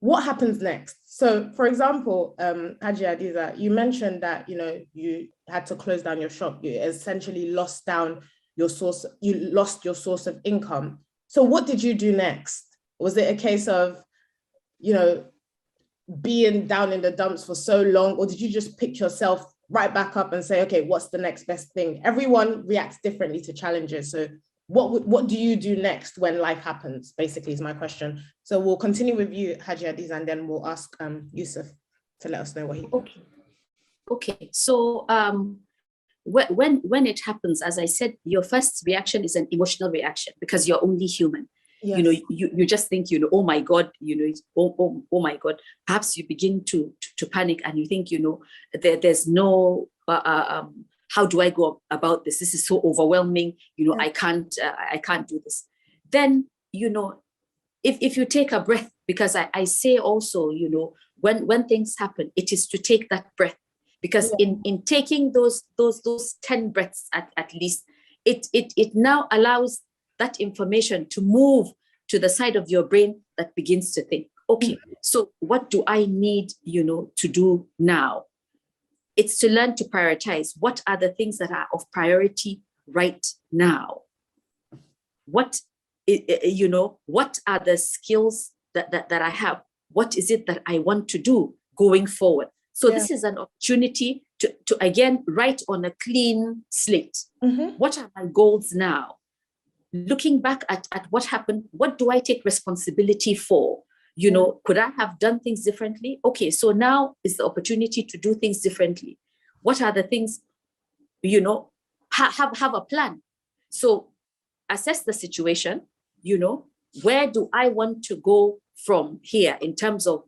what happens next? So, for example, Haji Hadiza, you mentioned that, you had to close down your shop. You essentially lost your source of income. So what did you do next? Was it a case of, being down in the dumps for so long, or did you just pick yourself right back up and say, okay, what's the next best thing? Everyone reacts differently to challenges. So what do you do next when life happens, basically, is my question. So we'll continue with you, Haji Hadiza, and then we'll ask Yusuf to let us know what he did. Okay. So when it happens, as I said, your first reaction is an emotional reaction because you're only human. Yes. You just think, oh my God, oh my God. Perhaps you begin to panic and you think, there's no, how do I go about this? This is so overwhelming. Yeah. I can't do this. Then, if you take a breath, because I say also, when things happen, it is to take that breath, because yeah. in taking those 10 breaths at least, it now allows that information to move to the side of your brain that begins to think, okay, so what do I need, to do now? It's to learn to prioritize. What are the things that are of priority right now? What are the skills that I have? What is it that I want to do going forward? So yeah. This is an opportunity to again, write on a clean slate. Mm-hmm. What are my goals now? Looking back at what happened, what do I take responsibility for? Could I have done things differently? Okay, so now is the opportunity to do things differently. What are the things, have a plan. So assess the situation, where do I want to go from here in terms of,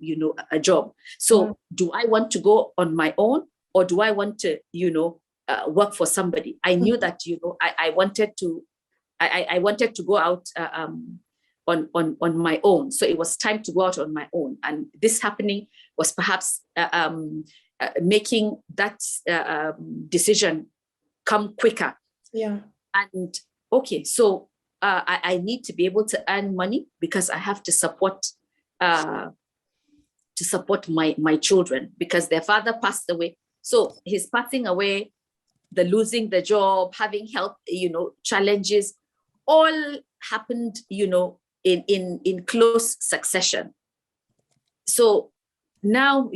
a job? So do I want to go on my own, or do I want to, work for somebody? I knew that, I wanted to go out on my own. So it was time to go out on my own. And this happening was perhaps making that decision come quicker. Yeah. And okay, so I need to be able to earn money because I have to support my children, because their father passed away. So his passing away, the losing the job, having health, challenges, all happened, in close succession. So now,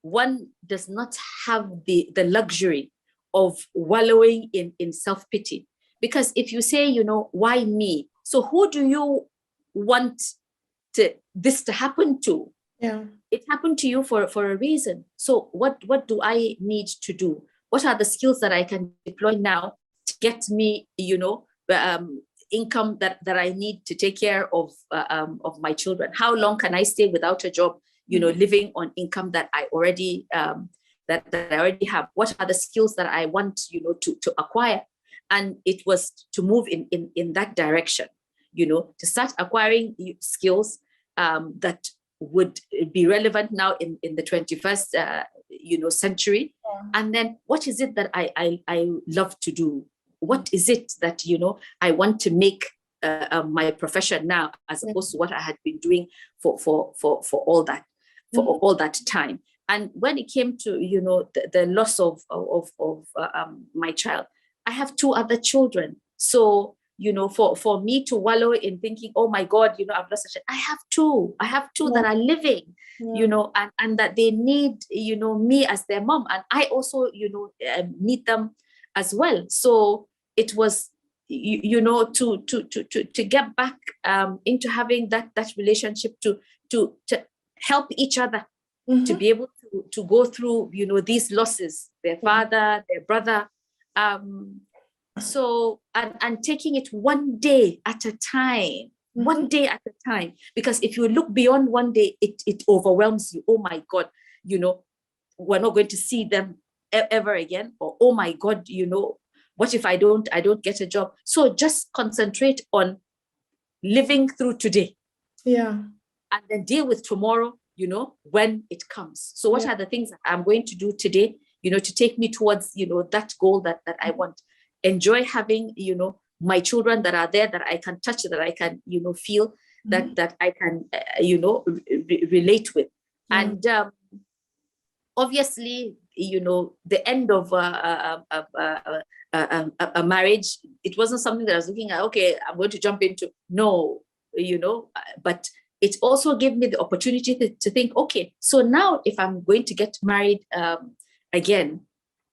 one does not have the luxury of wallowing in self-pity. Because if you say, why me? So who do you want this to happen to? Yeah. It happened to you for a reason. So what do I need to do? What are the skills that I can deploy now to get me, income that I need to take care of my children? How long can I stay without a job, living on income that I already that I already have? What are the skills that I want, to acquire? And it was to move in that direction, to start acquiring skills that would be relevant now in the 21st century. Yeah. And then what is it that I love to do? What is it that I want to make my profession now, as opposed to what I had been doing for all that all that time? And when it came to the loss of my child, I have 2 other children. So for me to wallow in thinking, oh my God, I've lost a child, I have two that are living, and that they need me as their mom, and I also need them as well. So it was to get back into having that relationship, to help each other, mm-hmm. to be able to go through these losses, their father, their brother, so and taking it one day at a time, mm-hmm. one day at a time. Because if you look beyond one day, it overwhelms you. Oh my God, we're not going to see them ever again. Or oh my God, what if I don't get a job? So just concentrate on living through today. Yeah. And then deal with tomorrow, when it comes. So what are the things that I'm going to do today, to take me towards, that goal that I want? Enjoy having, my children that are there, that I can touch, that I can, feel. that I can, relate with. And obviously, the end of a marriage, it wasn't something that I was looking at, okay, I'm going to jump into. No, but it also gave me the opportunity to think, okay, so now if I'm going to get married again,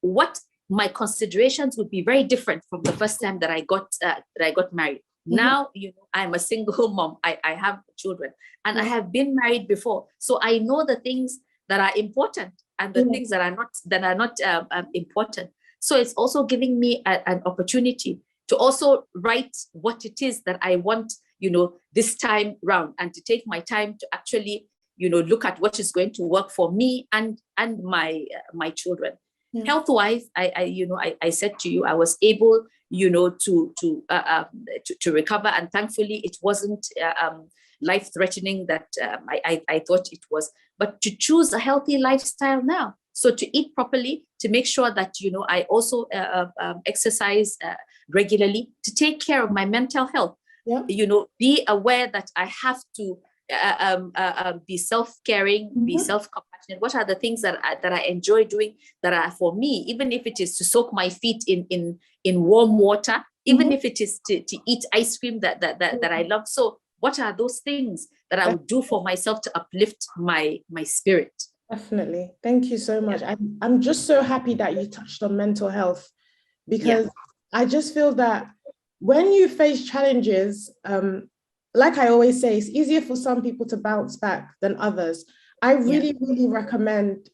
what my considerations would be very different from the first time that I got married. Now, I'm a single mom. I have children, and I have been married before, so I know the things that are important and the things that are not important. So it's also giving me an opportunity to also write what it is that I want, this time round, and to take my time to actually, look at what is going to work for me and my children. Health-wise, I said to you, I was able, to recover, and thankfully it wasn't life-threatening that I thought it was. But to choose a healthy lifestyle now, so to eat properly, to make sure that I also exercise regularly, to take care of my mental health. Be aware that I have to be self-caring, be self-compassionate. What are the things that I enjoy doing that are for me, even if it is to soak my feet in warm water, even if it is to eat ice cream that I love. So what are those things that I would do for myself to uplift my spirit? Definitely. Thank you so much. I'm just so happy that you touched on mental health, because I just feel that when you face challenges, like I always say, it's easier for some people to bounce back than others. I really, really recommend,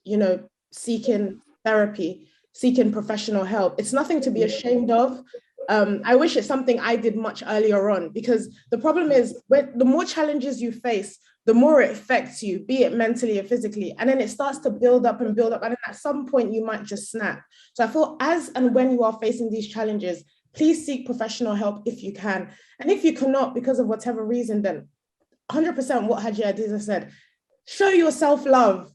seeking therapy, seeking professional help. It's nothing to be ashamed of. I wish it's something I did much earlier on, because the problem is, the more challenges you face, the more it affects you, be it mentally or physically. And then it starts to build up. And then at some point you might just snap. So I feel as and when you are facing these challenges, please seek professional help if you can. And if you cannot, because of whatever reason, then 100% what Hadiza said, show yourself love,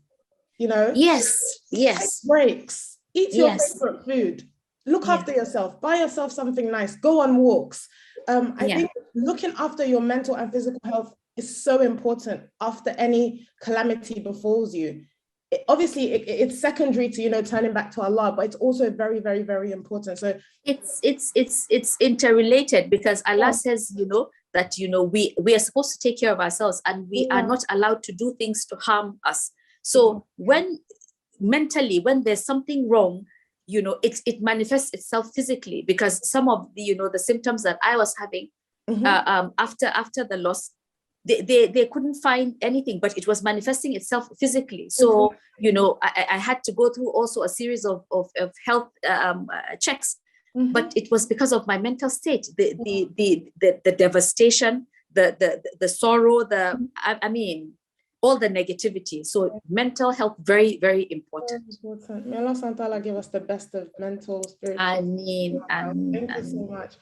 Yes. Take breaks, eat your favorite food, look after yourself, buy yourself something nice, go on walks. I think looking after your mental and physical health is so important after any calamity befalls you. Obviously it's secondary to turning back to Allah, but it's also very, very, very important. So it's interrelated, because Allah says that we are supposed to take care of ourselves, and we are not allowed to do things to harm us. So when mentally, when there's something wrong, it manifests itself physically, because some of the the symptoms that I was having after the loss, they couldn't find anything, but it was manifesting itself physically. So I had to go through also a series of health checks, but it was because of my mental state, the devastation, the sorrow, all the negativity. So mental health, very, very important. May Allah subhanahu wa ta'ala give us the best of mental, spiritual. I mean, thank you so much.